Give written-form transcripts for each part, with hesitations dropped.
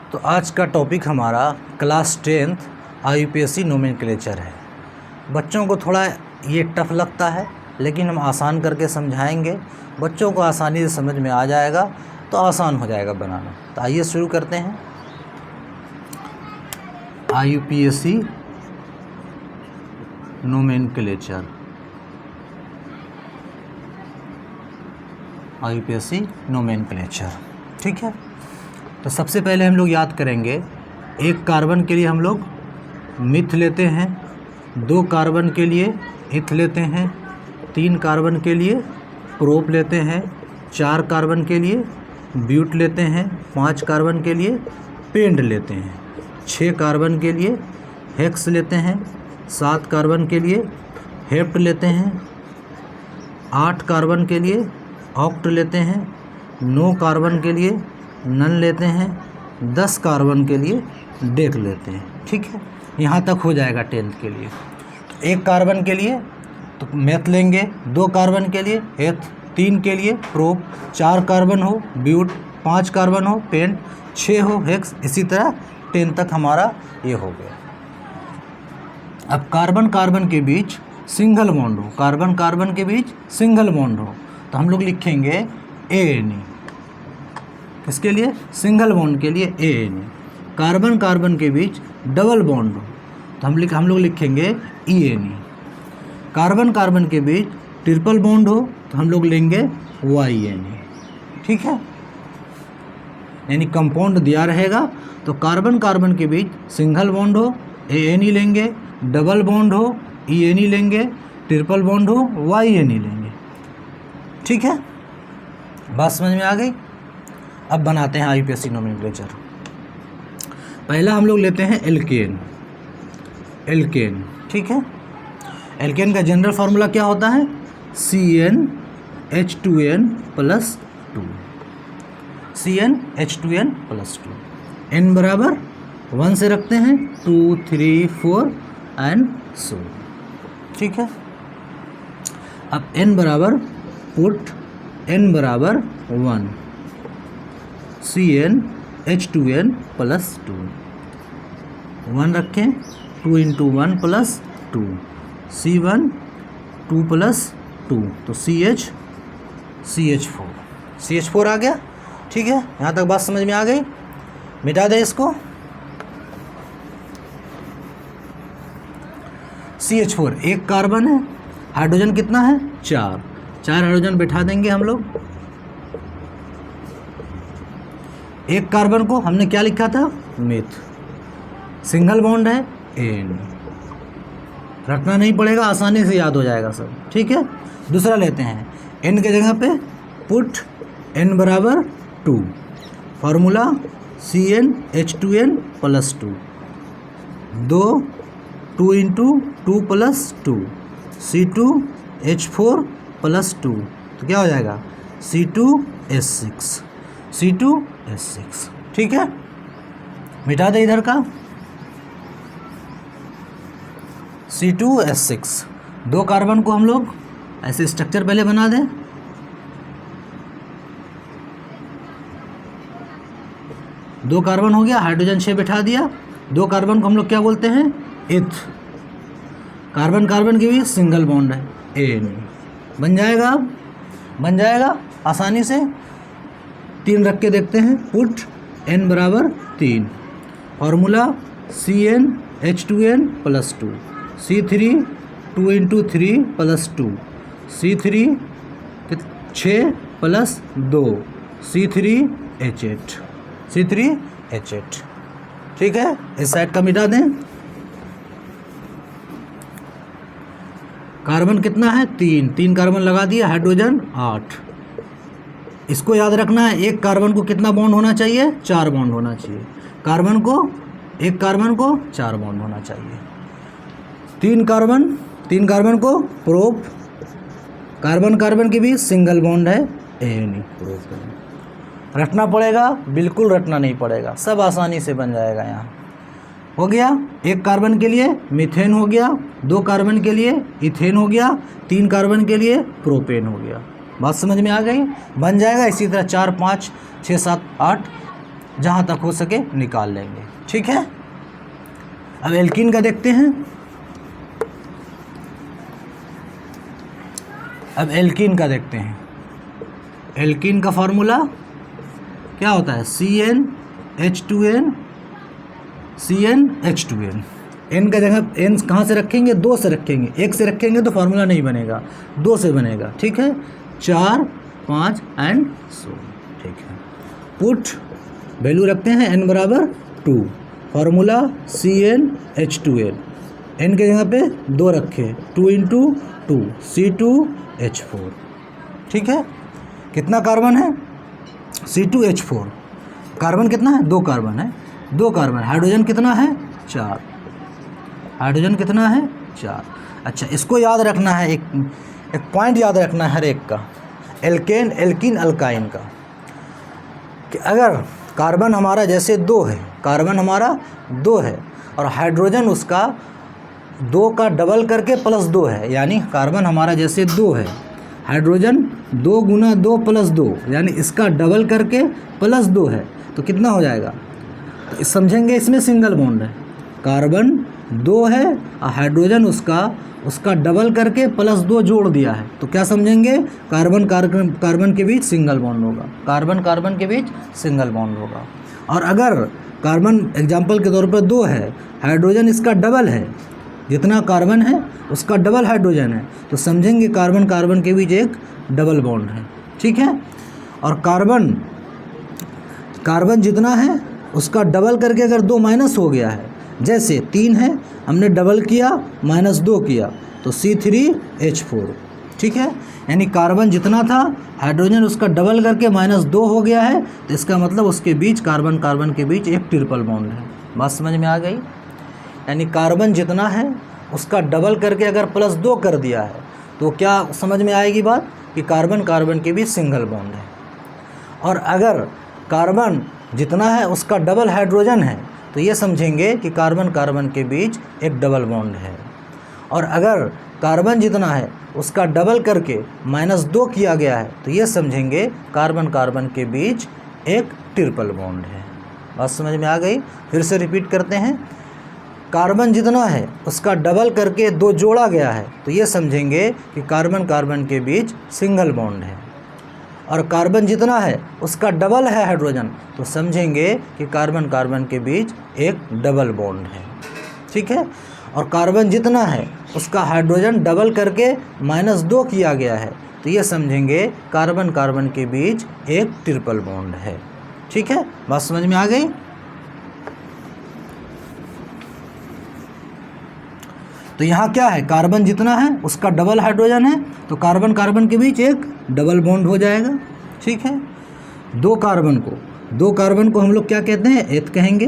तो आज का टॉपिक हमारा क्लास 10th IUPAC नोमेनक्लेचर है। बच्चों को थोड़ा ये टफ लगता है, लेकिन हम आसान करके समझाएंगे, बच्चों को आसानी से समझ में आ जाएगा तो आसान हो जाएगा बनाना। तो आइए शुरू करते हैं। IUPAC नोमेनक्लेचर, IUPAC नोमेनक्लेचर, ठीक है। तो सबसे पहले हम लोग याद करेंगे, एक कार्बन के लिए हम लोग मिथ लेते हैं, 2 कार्बन के लिए इथ लेते हैं, 3 कार्बन के लिए प्रोप लेते हैं, 4 कार्बन के लिए ब्यूट लेते हैं, 5 कार्बन के लिए पेंड लेते हैं, 6 कार्बन के लिए हेक्स लेते हैं, 7 कार्बन के लिए हेप्ट लेते हैं, 8 कार्बन के लिए ऑक्ट लेते हैं, 9 कार्बन के लिए नन लेते हैं, 10 कार्बन के लिए डेक लेते हैं, ठीक है। यहाँ तक हो जाएगा 10th के लिए। तो 1 कार्बन के लिए तो मेथ लेंगे, 2 कार्बन के लिए एथ, 3 के लिए प्रोप, 4 कार्बन हो ब्यूट, 5 कार्बन हो पेंट, 6 हो हेक्स, इसी तरह 10 तक हमारा ये हो गया। अब कार्बन कार्बन के बीच सिंगल बॉन्ड हो, कार्बन कार्बन के बीच सिंगल बॉन्ड हो, तो हम लोग लिखेंगे ANE। किसके लिए? सिंगल बॉन्ड के लिए ANE। कार्बन कार्बन के बीच डबल बॉन्ड हो तो हम लोग लिखेंगे ENE। कार्बन कार्बन के बीच ट्रिपल बॉन्ड हो तो हम लोग लेंगे YNE, ठीक है। यानी कंपाउंड दिया रहेगा तो कार्बन कार्बन के बीच सिंगल बॉन्ड हो ANE लेंगे, डबल बॉन्ड हो ENE लेंगे, ट्रिपल बॉन्ड हो YNE लेंगे, ठीक है। बात समझ में आ गई। अब बनाते हैं IUPAC नोमेनक्लेचर। पहला हम लोग लेते हैं एल्केन, ठीक है। एल्केन का जनरल फार्मूला क्या होता है? CnH2n+2, CnH2n+2। n बराबर 1 से रखते हैं, 2 3 4 एंड सो, ठीक है। अब n बराबर पुट n बराबर 1, CnH2n+2, 1 रखें, 2 × 1 + 2, C1 2 + 2 तो CH4 आ गया, ठीक है। यहाँ तक बात समझ में आ गई। मिटा दें इसको। CH4 एक कार्बन है, हाइड्रोजन कितना है? 4 हाइड्रोजन बैठा देंगे हम लोग। एक कार्बन को हमने क्या लिखा था? मिथ। सिंगल बॉन्ड है ANE, रखना नहीं पड़ेगा, आसानी से याद हो जाएगा सब, ठीक है। दूसरा लेते हैं, n के जगह पे पुट n बराबर 2, फार्मूला CnH2n+2, 2 2 × 2 + 2, C2H4+2 तो क्या हो जाएगा? C2H6, ठीक है। मिटा दे इधर का C2H6। 2 कार्बन को हम लोग ऐसे स्ट्रक्चर पहले बना दें। दो कार्बन हो गया, हाइड्रोजन 6 बैठा दिया। 2 कार्बन को हम लोग क्या बोलते हैं? इथ। कार्बन कार्बन के भी सिंगल बॉन्ड है ANE, बन जाएगा। अब बन जाएगा आसानी से। 3 रख के देखते हैं, पुट n बराबर 3, formula CnH2n+2, C3 2 × 3 + 2, C3 6 + 2, C3H8, ठीक है। इस साइड का मिटा दें। कार्बन कितना है? 3 कार्बन लगा दिया, हाइड्रोजन 8। इसको याद रखना है, एक कार्बन को कितना बॉन्ड होना चाहिए? 4 बॉन्ड होना चाहिए। एक कार्बन को 4 बॉन्ड होना चाहिए। 3 कार्बन को प्रोप, कार्बन कार्बन के भी सिंगल बॉन्ड है ANE, प्रोप रखना पड़ेगा, बिल्कुल रखना नहीं पड़ेगा, सब आसानी से बन जाएगा। यहाँ हो गया। 1 कार्बन के लिए मीथेन हो गया, 2 कार्बन के लिए इथेन हो गया, 3 कार्बन के लिए प्रोपेन हो गया। बात समझ में आ गई? बन जाएगा। इसी तरह 4 5 6 7 8 जहाँ तक हो सके निकाल लेंगे। ठीक है, अब एल्कीन का देखते हैं। अब एल्कीन का देखते हैं। एल्कीन का फॉर्मूला क्या होता है? CnH2n CnH2n। एन का जगह एन कहाँ से रखेंगे? 2 से रखेंगे। 1 से रखेंगे तो फार्मूला नहीं बनेगा, 2 से बनेगा। ठीक है, 4, 5 एंड सो। ठीक है, पुट वैल्यू रखते हैं n बराबर 2, फार्मूला CnH2n। एन के जगह पे 2 रखे, 2 × 2 C2H4। ठीक है, कितना कार्बन है? C2H4। कार्बन कितना है? 2 कार्बन है, 2 कार्बन। हाइड्रोजन कितना है? 4। हाइड्रोजन कितना है? 4। अच्छा, इसको याद रखना है, एक पॉइंट याद रखना है हर एक का, एल्केन, एल्कीन, अल्काइन का, कि अगर कार्बन हमारा जैसे 2 है, कार्बन हमारा 2 है और हाइड्रोजन उसका 2 का डबल करके +2 है, यानी कार्बन हमारा जैसे 2 है, हाइड्रोजन 2 × 2 + 2, यानी इसका डबल करके +2 है, तो कितना हो जाएगा? तो समझेंगे इसमें सिंगल बॉन्ड है। कार्बन 2 है और हाइड्रोजन उसका डबल करके +2 जोड़ दिया है, तो क्या समझेंगे? कार्बन के बीच सिंगल बॉन्ड होगा, कार्बन के बीच सिंगल बॉन्ड होगा। और अगर कार्बन एग्जाम्पल के तौर पर 2 है, हाइड्रोजन इसका डबल है, जितना कार्बन है उसका डबल हाइड्रोजन है, तो समझेंगे कार्बन के बीच एक डबल बॉन्ड है। ठीक है, और कार्बन जितना है उसका डबल करके अगर 2 माइनस हो गया है, जैसे 3 है, हमने डबल किया -2 किया, तो C3H4। ठीक है, यानी कार्बन जितना था, हाइड्रोजन उसका डबल करके -2 हो गया है, तो इसका मतलब उसके बीच कार्बन के बीच एक ट्रिपल बॉन्ड है। बात समझ में आ गई? यानी कार्बन जितना है उसका डबल करके अगर +2 कर दिया है, तो क्या समझ में आएगी बात? कि कार्बन के बीच सिंगल बॉन्ड है। और अगर कार्बन जितना है उसका डबल हाइड्रोजन है, तो ये समझेंगे कि कार्बन के बीच एक डबल बॉन्ड है। और अगर कार्बन जितना है उसका डबल करके -2 किया गया है, तो ये समझेंगे कार्बन के बीच एक ट्रिपल बॉन्ड है। बात समझ में आ गई? फिर से रिपीट करते हैं। कार्बन जितना है उसका डबल करके 2 जोड़ा गया है, तो ये समझेंगे कि कार्बन के बीच सिंगल बॉन्ड है। और कार्बन जितना है उसका डबल है हाइड्रोजन, तो समझेंगे कि कार्बन के बीच एक डबल बॉन्ड है। ठीक है, और कार्बन जितना है उसका हाइड्रोजन डबल करके -2 किया गया है, तो ये समझेंगे कार्बन के बीच एक ट्रिपल बॉन्ड है। ठीक है, बात समझ में आ गई? तो यहाँ क्या है? कार्बन जितना है उसका डबल हाइड्रोजन है, तो कार्बन के बीच एक डबल बॉन्ड हो जाएगा। ठीक है, 2 कार्बन को हम लोग क्या कहते हैं? एथ कहेंगे।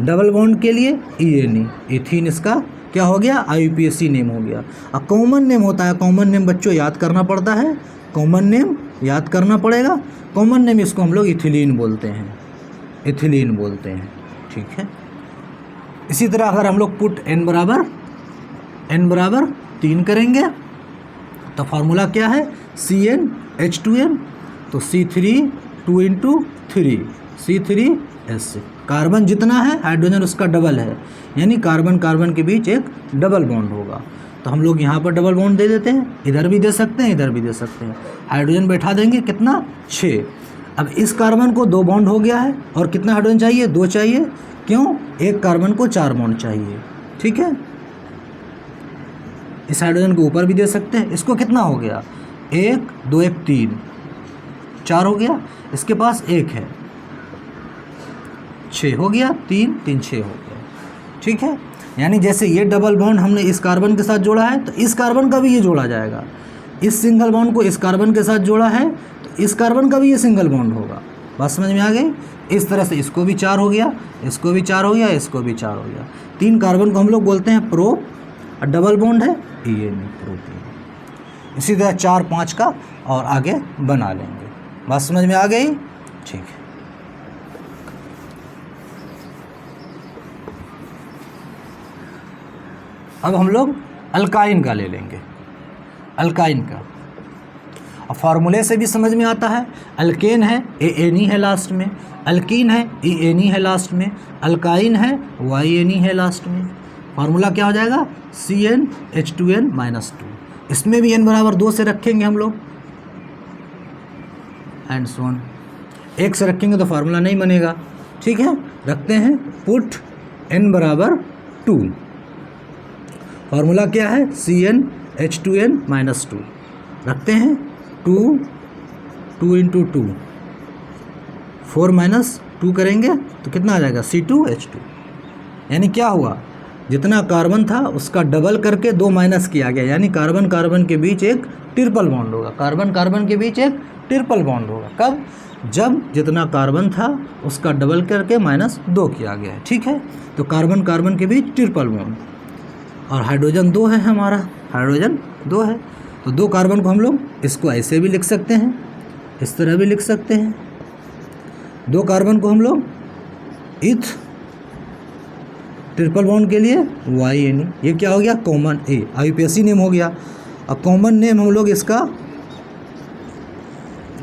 डबल बॉन्ड के लिए ENE, इथीन, इसका क्या हो गया? IUPAC नेम हो गया। अब कॉमन नेम होता है, कॉमन नेम बच्चों याद करना पड़ता है, कॉमन नेम याद करना पड़ेगा। कॉमन नेम इसको हम लोग इथिलीन बोलते हैं, इथिलीन बोलते हैं। ठीक है, इसी तरह अगर हम लोग पुट n बराबर 3 करेंगे, तो फार्मूला क्या है? CnH2n, तो C3 2 × 3 C3H। कार्बन जितना है हाइड्रोजन उसका डबल है, यानी कार्बन के बीच एक डबल बॉन्ड होगा, तो हम लोग यहाँ पर डबल बॉन्ड दे देते हैं। इधर भी दे सकते हैं, इधर भी दे सकते हैं। हाइड्रोजन बैठा देंगे, कितना? 6। अब इस कार्बन को 2 बॉन्ड हो गया है, और कितना हाइड्रोजन चाहिए? 2 चाहिए। क्यों? एक कार्बन को 4 बॉन्ड चाहिए। ठीक है, इस हाइड्रोजन को ऊपर भी दे सकते हैं। इसको कितना हो गया? 1 2 1 3 4 हो गया। इसके पास 1 है, 6 हो गया, 3 3 6 हो गया। ठीक है, यानी जैसे ये डबल बॉन्ड हमने इस कार्बन के साथ जोड़ा है, तो इस कार्बन का भी ये जोड़ा जाएगा। इस सिंगल बॉन्ड को इस कार्बन के साथ जोड़ा है, तो इस कार्बन का भी ये सिंगल बॉन्ड होगा। बात समझ में आ गई? इस तरह से इसको भी 4 हो गया, इसको भी 4 हो गया, इसको भी 4 हो गया। 3 कार्बन को हम लोग बोलते हैं प्रो, और डबल बॉन्ड है ENE, प्रोपीन। इसी तरह 4 5 का और आगे बना लेंगे। बात समझ में आ गई? ठीक है, अब हम लोग अल्काइन का ले लेंगे। अल्काइन का और फार्मूले से भी समझ में आता है, अल्केन है AN है लास्ट में, अल्कीन है EN है लास्ट में, अल्काइन है YN है लास्ट में। फार्मूला क्या हो जाएगा CnH2n-2। इसमें भी n बराबर 2 से रखेंगे हम लोग एंड सो ऑन। 1 से रखेंगे तो फार्मूला नहीं बनेगा, ठीक है। रखते हैं पुट n बराबर 2। फार्मूला क्या है CnH2n-2। रखते हैं 2 × 2 4 - 2 करेंगे तो कितना आ जाएगा C2H2। यानी क्या हुआ, जितना कार्बन था उसका डबल करके 2 माइनस किया गया, यानी कार्बन कार्बन के बीच एक ट्रिपल बॉन्ड होगा। कार्बन कार्बन के बीच एक ट्रिपल बॉन्ड होगा कब, जब जितना कार्बन था उसका डबल करके -2 किया गया है, ठीक है। तो कार्बन कार्बन के बीच ट्रिपल बॉन्ड, और हाइड्रोजन 2 है हमारा, हाइड्रोजन 2 है। तो 2 कार्बन को हम लोग इसको ऐसे भी लिख सकते हैं, इस तरह भी लिख सकते हैं। 2 कार्बन को हम लोग इथ ट्रिपल बॉन्ड के लिए YN, ये क्या हो गया कॉमन IUPAC नेम हो गया। अब कॉमन नेम हम लोग इसका,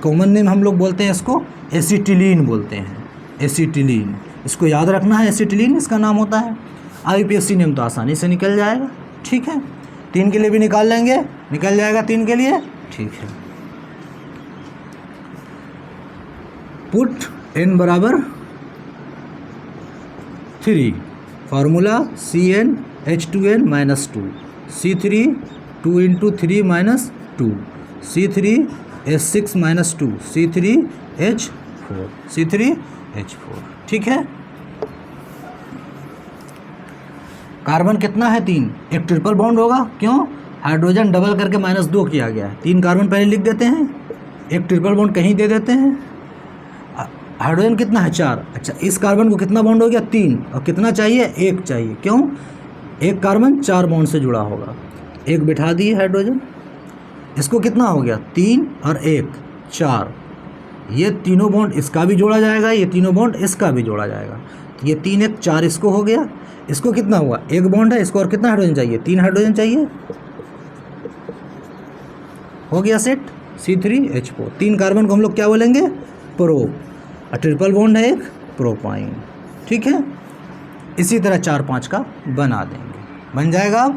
कॉमन नेम हम लोग बोलते हैं इसको एसिटिलीन बोलते हैं, एसिटिलीन। इसको याद रखना है, एसिटिलीन इसका नाम होता है। IUPAC नेम तो आसानी से निकल जाएगा, ठीक है। 3 के लिए भी निकाल लेंगे, निकल जाएगा 3 के लिए, ठीक है। पुट n बराबर 3, formula CnH2n-2, C3 2 × 3 - 2, C3H6-2, C3H4, C3H4, ठीक है। कार्बन कितना है 3, एक ट्रिपल बॉन्ड होगा, क्यों, हाइड्रोजन डबल करके -2 किया गया है। 3 कार्बन पहले लिख देते हैं, एक ट्रिपल बॉन्ड कहीं दे देते हैं। हाइड्रोजन कितना है 4, अच्छा इस कार्बन को कितना बॉन्ड हो गया 3, और कितना चाहिए 1 चाहिए, क्यों, एक कार्बन 4 बॉन्ड से जुड़ा होगा, 1 बिठा दिए हाइड्रोजन। इसको कितना हो गया 3 और 1 4, ये तीनों बॉन्ड इसका भी जोड़ा जाएगा, ये तीनों बॉन्ड इसका भी जोड़ा जाएगा। ये 3 1 4 इसको हो गया, इसको कितना हुआ 1 बॉन्ड है, इसको और कितना हाइड्रोजन चाहिए 3 हाइड्रोजन चाहिए, हो गया सेट C3H4। 3 कार्बन को हम लोग क्या बोलेंगे प्रो, और ट्रिपल बॉन्ड है एक प्रोपाइन, ठीक है। इसी तरह 4 5 का बना देंगे, बन जाएगा।